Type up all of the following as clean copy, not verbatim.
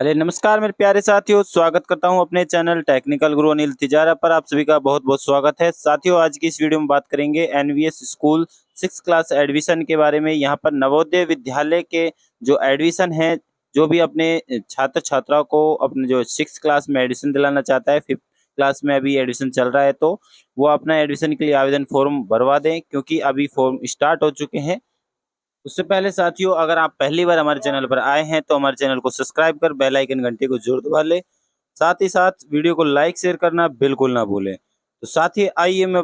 अरे नमस्कार मेरे प्यारे साथियों, स्वागत करता हूं अपने चैनल टेक्निकल गुरु अनिल तिजारा पर। आप सभी का बहुत बहुत स्वागत है। साथियों, आज की इस वीडियो में बात करेंगे एनवीएस स्कूल 6 क्लास एडमिशन के बारे में। यहां पर नवोदय विद्यालय के जो एडमिशन है, जो भी अपने छात्र छात्राओं को अपने जो 6 क्लास में एडमिशन दिलाना चाहता है, 5th क्लास में अभी एडमिशन चल रहा है, तो वो अपना एडमिशन के लिए आवेदन फॉर्म भरवा दें, क्योंकि अभी फॉर्म स्टार्ट हो चुके हैं। उससे पहले साथियों, अगर आप पहली बार हमारे चैनल पर आए हैं तो हमारे चैनल को सब्सक्राइब कर बेल आइकन घंटे को जरूर दबा लें। साथ ही साथ वीडियो को लाइक शेयर करना बिल्कुल ना भूलें। तो साथी आइए मैं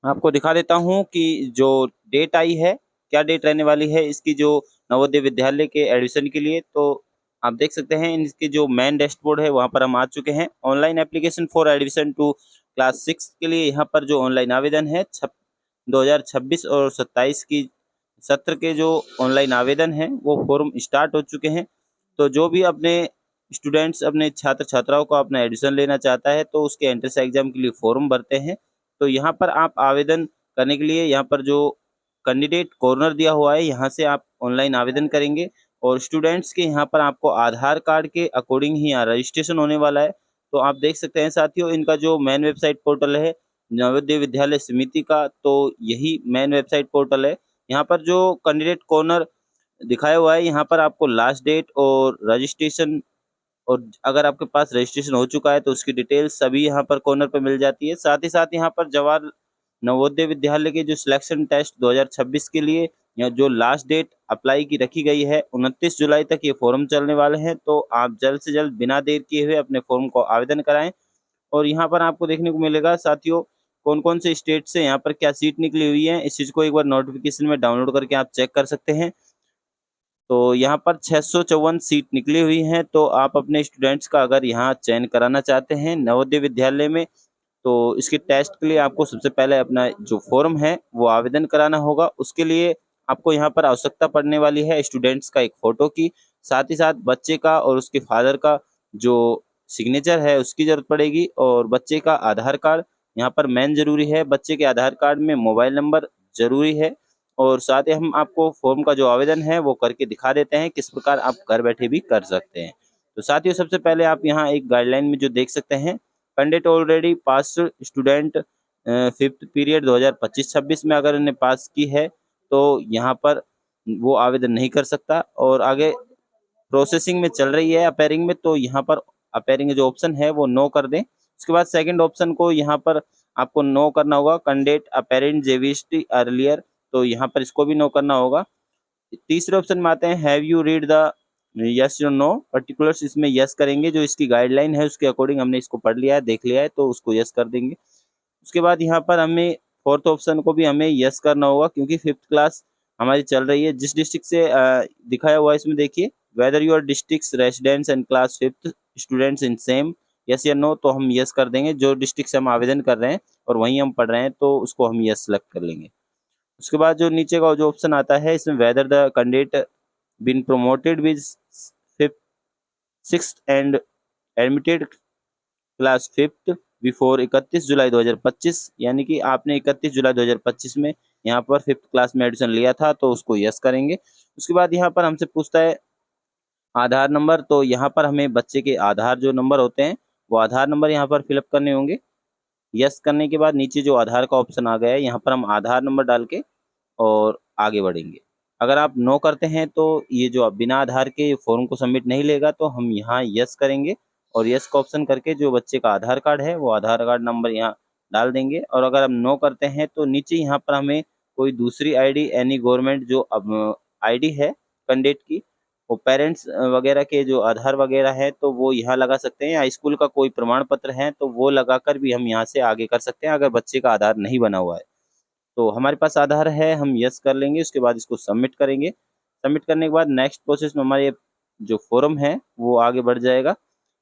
आपको दिखा देता हूं कि जो डेट आई है, क्या डेट रहने वाली है इसकी, जो नवोदय विद्यालय के एडमिशन के लिए। तो आप देख सकते हैं इसके जो मेन डैशबोर्ड है वहां पर हम आ चुके हैं। Online application for admission to class 6 के लिए यहाँ पर जो ऑनलाइन आवेदन है 2026 और 27 की सत्र के जो ऑनलाइन आवेदन है वो फॉर्म स्टार्ट हो चुके हैं। तो जो भी अपने स्टूडेंट्स अपने छात्र छात्राओं को अपना एडमिशन लेना चाहता है तो उसके एंट्रेंस एग्जाम के लिए फॉर्म भरते हैं। तो यहाँ पर आप आवेदन करने के लिए यहाँ पर जो कैंडिडेट कॉर्नर दिया हुआ है, यहाँ से आप ऑनलाइन आवेदन करेंगे। और स्टूडेंट्स के यहाँ पर आपको आधार कार्ड के अकॉर्डिंग ही यहाँ रजिस्ट्रेशन होने वाला है। तो आप देख सकते हैं साथियों, इनका जो मेन वेबसाइट पोर्टल है नवोदय विद्यालय समिति का, तो यही मेन वेबसाइट पोर्टल है। यहाँ पर जो कैंडिडेट कॉर्नर दिखाया हुआ है, यहाँ पर आपको लास्ट डेट और रजिस्ट्रेशन, और अगर आपके पास रजिस्ट्रेशन हो चुका है तो उसकी डिटेल्स सभी यहाँ पर कॉर्नर पर मिल जाती है। साथ ही साथ यहाँ पर जवाहर नवोदय विद्यालय के जो सिलेक्शन टेस्ट 2026 के लिए या जो लास्ट डेट अप्लाई की रखी गई है 29 जुलाई तक ये फॉर्म चलने वाले हैं। तो आप जल्द से जल्द बिना देर किए हुए अपने फॉर्म को आवेदन कराएं। और यहाँ पर आपको देखने को मिलेगा साथियों, कौन कौन से स्टेट से यहाँ पर क्या सीट निकली हुई है, इस चीज़ को एक बार नोटिफिकेशन में डाउनलोड करके आप चेक कर सकते हैं। तो यहाँ पर 654 सीट निकली हुई हैं। तो आप अपने स्टूडेंट्स का अगर यहाँ चयन कराना चाहते हैं नवोदय विद्यालय में, तो इसके टेस्ट के लिए आपको सबसे पहले अपना जो फॉर्म है वो आवेदन कराना होगा। उसके लिए आपको यहाँ पर आवश्यकता पड़ने वाली है स्टूडेंट्स का एक फ़ोटो की, साथ ही साथ बच्चे का और उसके फादर का जो सिग्नेचर है उसकी ज़रूरत पड़ेगी, और बच्चे का आधार कार्ड यहाँ पर मेन ज़रूरी है। बच्चे के आधार कार्ड में मोबाइल नंबर ज़रूरी है। और साथ ही हम आपको फॉर्म का जो आवेदन है वो करके दिखा देते हैं, किस प्रकार आप घर बैठे भी कर सकते हैं। तो साथियों, सबसे पहले आप यहाँ एक गाइडलाइन में जो देख सकते हैं, candidate already pass student 5th period 2025-26 में अगर इन्हें पास की है तो यहाँ पर वो आवेदन नहीं कर सकता। और आगे प्रोसेसिंग में चल रही है अपेयरिंग में, तो यहाँ पर अपेयरिंग जो ऑप्शन है वो नो कर दें। उसके बाद सेकंड ऑप्शन को यहाँ पर आपको नो करना होगा, कैंडिडेट अपेरेंट जेवीएसटी अर्लियर, तो यहाँ पर इसको भी नो करना होगा। तीसरे ऑप्शन में आते हैं, have you read the yes और नो पर्टिकुलर्स, इसमें यस करेंगे। जो इसकी गाइडलाइन है उसके अकॉर्डिंग हमने इसको पढ़ लिया है, देख लिया है, तो उसको यस कर देंगे। उसके बाद यहाँ पर हमें फोर्थ ऑप्शन को भी हमें यस करना होगा, क्योंकि 5th क्लास हमारी चल रही है। जिस डिस्ट्रिक्ट से दिखाया हुआ है इसमें देखिए, whether your district residents and class 5th students in same, yes या नो, तो हम यस कर देंगे। जो डिस्ट्रिक्ट से हम आवेदन कर रहे हैं और वहीं हम पढ़ रहे हैं तो उसको हम यस सेलेक्ट कर लेंगे। उसके बाद जो नीचे का जो ऑप्शन आता है इसमें, whether the candidate been promoted with 6th and admitted class 5th before 31 July 2025, यानी कि आपने 31 जुलाई 2025 में यहाँ पर 5th क्लास में एडमिशन लिया था तो उसको यस करेंगे। उसके बाद यहाँ पर हमसे पूछता है आधार नंबर, तो यहाँ पर हमें बच्चे के आधार जो नंबर होते हैं वो आधार नंबर यहाँ पर फिलअप करने होंगे। यस करने के बाद नीचे जो आधार का ऑप्शन आ गया है, यहाँ पर हम आधार नंबर डाल के और आगे बढ़ेंगे। अगर आप नो करते हैं तो ये जो बिना आधार के फॉर्म को सबमिट नहीं लेगा, तो हम यहाँ यस करेंगे और यस का ऑप्शन करके जो बच्चे का आधार कार्ड है वो आधार कार्ड नंबर यहाँ डाल देंगे। और अगर हम नो करते हैं तो नीचे यहाँ पर हमें कोई दूसरी आईडी, एनी गवर्नमेंट जो अब आईडी है कैंडिडेट की, वो पेरेंट्स वगैरह के जो आधार वगैरह है तो वो यहाँ लगा सकते हैं, या स्कूल का कोई प्रमाण पत्र है तो वो लगाकर भी हम यहाँ से आगे कर सकते हैं अगर बच्चे का आधार नहीं बना हुआ है। तो हमारे पास आधार है, हम यस कर लेंगे। उसके बाद इसको सबमिट करेंगे। सबमिट करने के बाद नेक्स्ट प्रोसेस में हमारे जो फॉर्म है वो आगे बढ़ जाएगा।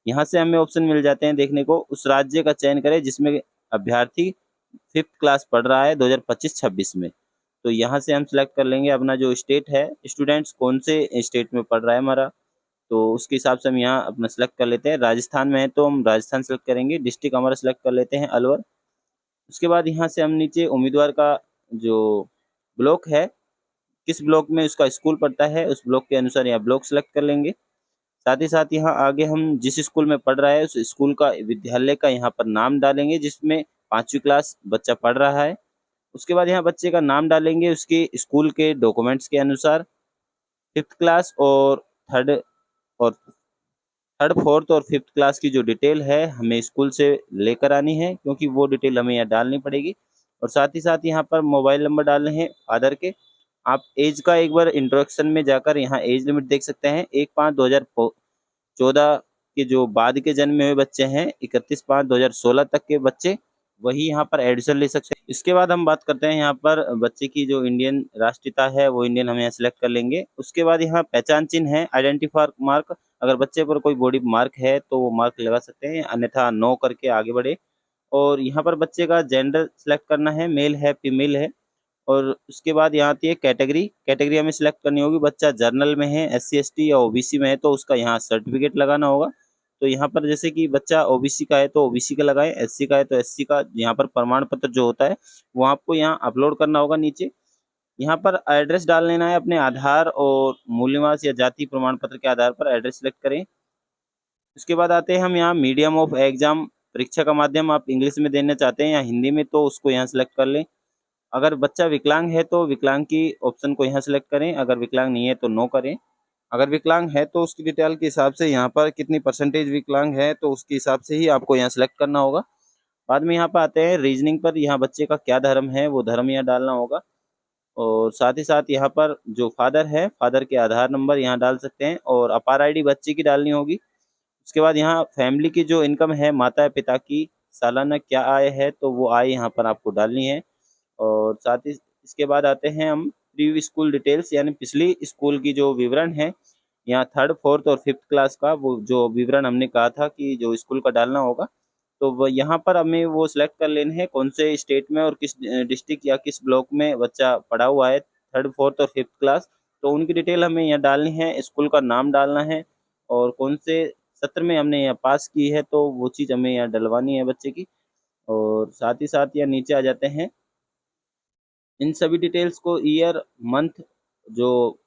यहाँ से हमें ऑप्शन मिल जाते हैं देखने को, उस राज्य का चयन करें जिसमें अभ्यर्थी 5th क्लास पढ़ रहा है 2025-26 में। तो यहाँ से हम सिलेक्ट कर लेंगे अपना जो स्टेट है, स्टूडेंट्स कौन से स्टेट में पढ़ रहा है हमारा, तो उसके हिसाब से हम यहाँ अपना सिलेक्ट कर लेते हैं। राजस्थान में है तो हम राजस्थान सेलेक्ट करेंगे। डिस्ट्रिक्ट हमारा सिलेक्ट कर लेते हैं अलवर। उसके बाद यहाँ से हम नीचे उम्मीदवार का जो ब्लॉक है, किस ब्लॉक में उसका स्कूल पड़ता है उस ब्लॉक के अनुसार यहाँ ब्लॉक सेलेक्ट कर लेंगे। साथ ही साथ यहाँ आगे हम जिस स्कूल में पढ़ रहा है उस स्कूल का विद्यालय का यहाँ पर नाम डालेंगे जिसमें 5वीं क्लास बच्चा पढ़ रहा है। उसके बाद यहाँ बच्चे का नाम डालेंगे उसके स्कूल के डॉक्यूमेंट्स के अनुसार। 5th क्लास और थर्ड और थर्ड, फोर्थ और 5th क्लास की जो डिटेल है हमें स्कूल से लेकर आनी है, क्योंकि वो डिटेल हमें यहाँ डालनी पड़ेगी। और साथ ही साथ यहाँ पर मोबाइल नंबर डालने हैं फादर के। आप एज का एक बार इंट्रोडक्शन में जाकर यहाँ एज लिमिट देख सकते हैं। 1/5/2014 के जो बाद के जन्मे हुए बच्चे हैं, 31/5/2016 तक के बच्चे, वही यहाँ पर एडमिशन ले सकते हैं। इसके बाद हम बात करते हैं यहाँ पर बच्चे की जो इंडियन राष्ट्रीयता है वो इंडियन हम यहाँ सेलेक्ट कर लेंगे। उसके बाद यहाँ पहचान चिन्ह है, आइडेंटिफायर मार्क। अगर बच्चे पर कोई बॉडी मार्क है तो वो मार्क लगा सकते हैं, अन्यथा नो करके आगे बढ़े। और यहाँ पर बच्चे का जेंडर सेलेक्ट करना है, मेल है फीमेल है। और उसके बाद यहाँ आती है कैटेगरी। कैटेगरी हमें सिलेक्ट करनी होगी, बच्चा जर्नल में है, SC ST या OBC में है तो उसका यहाँ सर्टिफिकेट लगाना होगा। तो यहाँ पर जैसे कि बच्चा OBC का है तो OBC का लगाएं, SC का है तो SC का। यहाँ पर प्रमाण पत्र जो होता है वो आपको यहाँ अपलोड करना होगा नीचे। यहाँ पर एड्रेस डाल लेना है अपने आधार और मूल निवास या जाति प्रमाण पत्र के आधार पर एड्रेस सिलेक्ट करें। उसके बाद आते हैं हम यहाँ मीडियम ऑफ एग्जाम, परीक्षा का माध्यम आप इंग्लिश में देना चाहते हैं या हिंदी में तो उसको यहाँ सेलेक्ट कर लें। अगर बच्चा विकलांग है तो विकलांग की ऑप्शन को यहाँ सेलेक्ट करें, अगर विकलांग नहीं है तो नो करें। अगर विकलांग है तो उसकी डिटेल के हिसाब से यहाँ पर कितनी परसेंटेज विकलांग है तो उसके हिसाब से ही आपको यहाँ सेलेक्ट करना होगा। बाद में यहाँ पर आते हैं रीजनिंग पर, यहाँ बच्चे का क्या धर्म है वो धर्म यहाँ डालना होगा। और साथ ही साथ यहाँ पर जो फादर है, फादर के आधार नंबर यहाँ डाल सकते हैं और अपार ID बच्चे की डालनी होगी। उसके बाद यहाँ फैमिली की जो इनकम है, माता पिता की सालाना क्या आय है तो वो आय यहाँ पर आपको डालनी है। और साथ ही इसके बाद आते हैं हम प्रीवियस स्कूल डिटेल्स, यानी पिछली स्कूल की जो विवरण है। यहाँ 3rd, 4th और 5th क्लास का वो जो विवरण हमने कहा था कि जो स्कूल का डालना होगा, तो वो यहाँ पर हमें वो सिलेक्ट कर लेने हैं कौन से स्टेट में और किस डिस्ट्रिक्ट या किस ब्लॉक में बच्चा पढ़ा हुआ है, 3rd, 4th और 5th क्लास। तो उनकी डिटेल हमें यहाँ डालनी है, स्कूल का नाम डालना है और कौन से सत्र में हमने यहाँ पास की है तो वो चीज़ हमें यहाँ डलवानी है बच्चे की। और साथ ही साथ यहाँ नीचे आ जाते हैं, इन सभी डिटेल्स को ईयर, मंथ, जो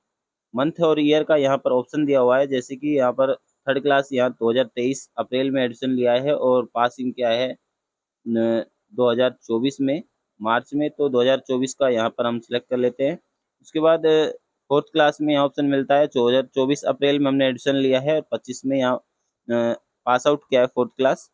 मंथ और ईयर का यहाँ पर ऑप्शन दिया हुआ है। जैसे कि यहाँ पर 3rd क्लास यहाँ 2023 अप्रैल में एडमिशन लिया है और पासिंग किया है 2024 में मार्च में, तो 2024 का यहाँ पर हम सिलेक्ट कर लेते हैं। उसके बाद 4th क्लास में यहाँ ऑप्शन मिलता है 2024 अप्रैल में हमने एडमिशन लिया है और 25 में यहाँ पास आउट किया है 4th क्लास।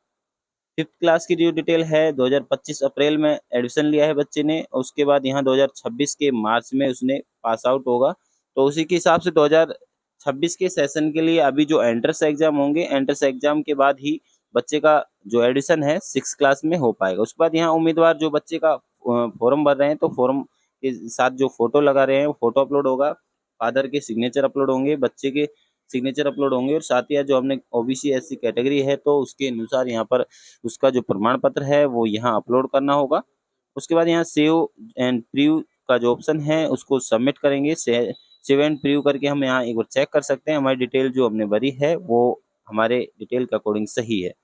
5th क्लास की जो डिटेल है 2025 अप्रैल में एडमिशन लिया है बच्चे ने, उसके बाद यहाँ 2026 के मार्च में उसने पास आउट होगा। तो उसी के हिसाब से 2026 के सेशन के लिए अभी जो एंट्रेंस एग्जाम होंगे, एंट्रेंस एग्जाम के बाद ही बच्चे का जो एडमिशन है 6th क्लास में हो पाएगा। उसके बाद यहाँ उम्मीदवार जो बच्चे का फॉर्म भर रहे हैं तो फॉर्म के साथ जो फोटो लगा रहे हैं वो फोटो अपलोड होगा, फादर के सिग्नेचर अपलोड होंगे, बच्चे के सिग्नेचर अपलोड होंगे और साथ ही जो हमने OBC SC कैटेगरी है तो उसके अनुसार यहाँ पर उसका जो प्रमाण पत्र है वो यहाँ अपलोड करना होगा। उसके बाद यहाँ सेव एंड प्रीव्यू का जो ऑप्शन है उसको सबमिट करेंगे। सेव एंड प्रीव्यू करके हम यहाँ एक बार चेक कर सकते हैं हमारी डिटेल जो हमने भरी है वो हमारे डिटेल के अकॉर्डिंग सही है।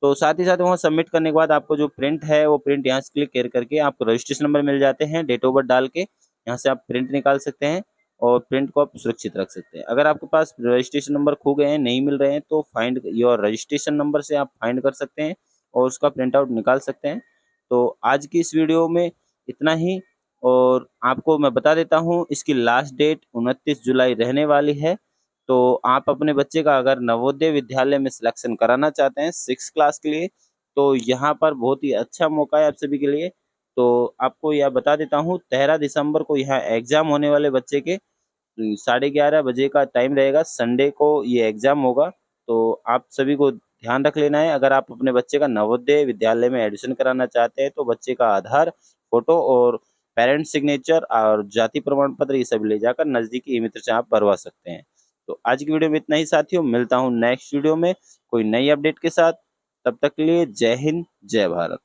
तो साथ ही साथ वहाँ सबमिट करने के बाद आपको जो प्रिंट है वो प्रिंट यहाँ से क्लिक करके आपको रजिस्ट्रेशन नंबर मिल जाते हैं, डेट ऑफ बर्थ डाल के यहाँ से आप प्रिंट निकाल सकते हैं और प्रिंट को आप सुरक्षित रख सकते हैं। अगर आपके पास रजिस्ट्रेशन नंबर खो गए हैं, नहीं मिल रहे हैं तो फाइंड योर रजिस्ट्रेशन नंबर से आप फाइंड कर सकते हैं और उसका प्रिंट आउट निकाल सकते हैं। तो आज की इस वीडियो में इतना ही, और आपको मैं बता देता हूँ इसकी लास्ट डेट 29 जुलाई रहने वाली है। तो आप अपने बच्चे का अगर नवोदय विद्यालय में सिलेक्शन कराना चाहते हैं 6th क्लास के लिए तो यहाँ पर बहुत ही अच्छा मौका है आप सभी के लिए। तो आपको यह बता देता हूँ 13 दिसंबर को यहाँ एग्जाम होने वाले बच्चे के 11:30 बजे का टाइम रहेगा, संडे को ये एग्जाम होगा। तो आप सभी को ध्यान रख लेना है, अगर आप अपने बच्चे का नवोदय विद्यालय में एडमिशन कराना चाहते हैं तो बच्चे का आधार, फोटो और पेरेंट्स सिग्नेचर और जाति प्रमाण पत्र ये सब ले जाकर नजदीकी ई-मित्र से आप भरवा सकते हैं। तो आज की वीडियो में इतना ही साथियों, मिलता हूँ नेक्स्ट वीडियो में कोई नई अपडेट के साथ। तब तक के लिए जय हिंद, जय भारत।